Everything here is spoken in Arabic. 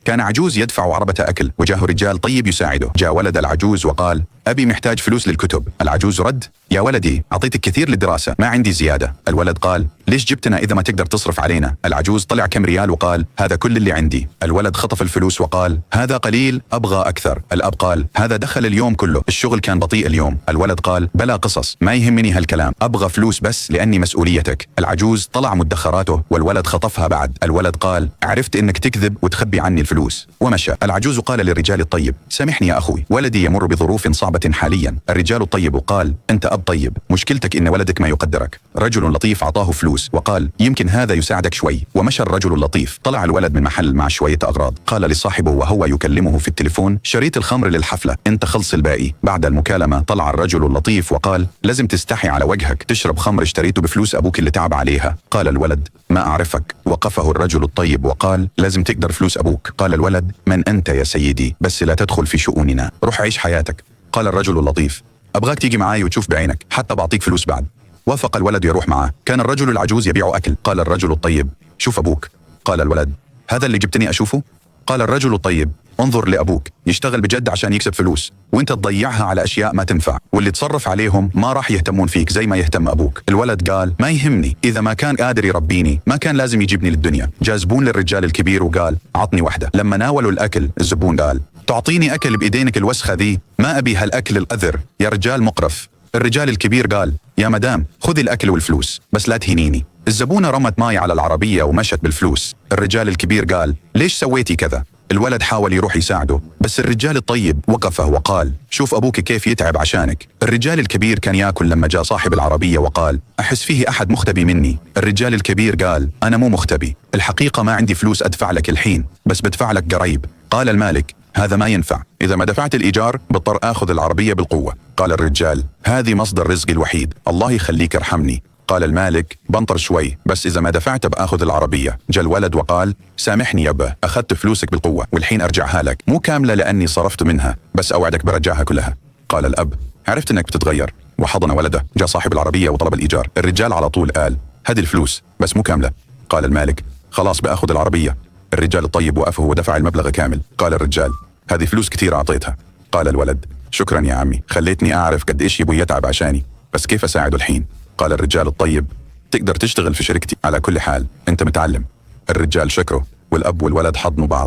كان عجوز يدفع عربة أكل وجاه رجال طيب يساعده. جاء ولد العجوز وقال: أبي محتاج فلوس للكتب. العجوز رد: يا ولدي أعطيتك كثير للدراسة، ما عندي زيادة. الولد قال: ليش جبتنا إذا ما تقدر تصرف علينا؟ العجوز طلع كم ريال وقال: هذا كل اللي عندي. الولد خطف الفلوس وقال: هذا قليل، أبغى أكثر. الأب قال: هذا دخل اليوم كله، الشغل كان بطيء اليوم. الولد قال: بلا قصص، ما يهمني هالكلام، أبغى فلوس بس لأني مسؤوليتك. العجوز طلع مدخراته والولد خطفها بعد. الولد قال: عرفت إنك تكذب وتخبي عني الفلوس، ومشى. العجوز قال للرجال الطيب: سامحني يا أخوي، ولدي يمر بظروف صعبة حاليا. الرجال الطيب قال: أنت أب طيب، مشكلتك إن ولدك ما يقدرك. رجل لطيف أعطاه فلوس وقال: يمكن هذا يساعدك شوي. ومشى الرجل اللطيف. طلع الولد من محل مع شوية أغراض. قال لصاحبه وهو يكلمه في التليفون: شريت الخمر للحفلة، أنت خلص الباقي. بعد المكالمة طلع الرجل اللطيف وقال: لازم تستحي على وجهك، تشرب خمر اشتريته بفلوس أبوك اللي تعب عليها. قال الولد: ما أعرفك. وقفه الرجل الطيب وقال: لازم تقدر فلوس أبوك. قال الولد: من أنت يا سيدي؟ بس لا تدخل في شؤوننا، روح عيش حياتك. قال الرجل اللطيف: أبغاك تيجي معاي وتشوف بعينك، حتى بعطيك فلوس بعد. وافق الولد يروح معه. كان الرجل العجوز يبيع أكل. قال الرجل الطيب: شوف أبوك. قال الولد: هذا اللي جبتني أشوفه؟ قال الرجل الطيب: انظر لأبوك، يشتغل بجد عشان يكسب فلوس، وانت تضيعها على أشياء ما تنفع، واللي تصرف عليهم ما راح يهتمون فيك زي ما يهتم أبوك. الولد قال: ما يهمني، إذا ما كان قادر يربيني ما كان لازم يجيبني للدنيا. جاء زبون للرجال الكبير وقال: عطني وحدة. لما ناولوا الأكل الزبون قال: تعطيني أكل بإيدينك الوسخة ذي؟ ما أبي هالأكل القذر يا رجال مقرف. الرجال الكبير قال: يا مدام خذي الأكل والفلوس، بس لا تهينيني. الزبونة رمت ماي على العربية ومشت بالفلوس. الرجال الكبير قال: ليش سويتي كذا؟ الولد حاول يروح يساعده، بس الرجال الطيب وقفه وقال: شوف أبوك كيف يتعب عشانك. الرجال الكبير كان ياكل لما جاء صاحب العربية وقال: أحس فيه أحد مختبي مني. الرجال الكبير قال: أنا مو مختبي، الحقيقة ما عندي فلوس أدفع لك الحين، بس بدفع لك قريب. قال المالك: هذا ما ينفع، إذا ما دفعت الإيجار بضطر آخذ العربية بالقوة. قال الرجال: هذه مصدر رزقي الوحيد، الله يخليك ارحمني. قال المالك: بنطر شوي، بس إذا ما دفعت بآخذ العربية. جاء الولد وقال: سامحني يابا، أخذت فلوسك بالقوة والحين أرجعها لك، مو كاملة لأني صرفت منها، بس أوعدك برجعها كلها. قال الأب: عرفت أنك بتتغير، وحضن ولده. جاء صاحب العربية وطلب الإيجار. الرجال على طول قال: هذه الفلوس بس مو كاملة. قال المالك: خلاص بآخذ العربية. الرجال الطيب وقفه ودفع المبلغ كامل. قال الرجال: هذه فلوس كثير أعطيتها. قال الولد: شكرا يا عمي، خليتني أعرف قد إيش يبغى يتعب عشاني، بس كيف أساعده الحين؟ قال الرجال الطيب: تقدر تشتغل في شركتي، على كل حال أنت متعلم. الرجال شكره، والأب والولد حضنوا بعض.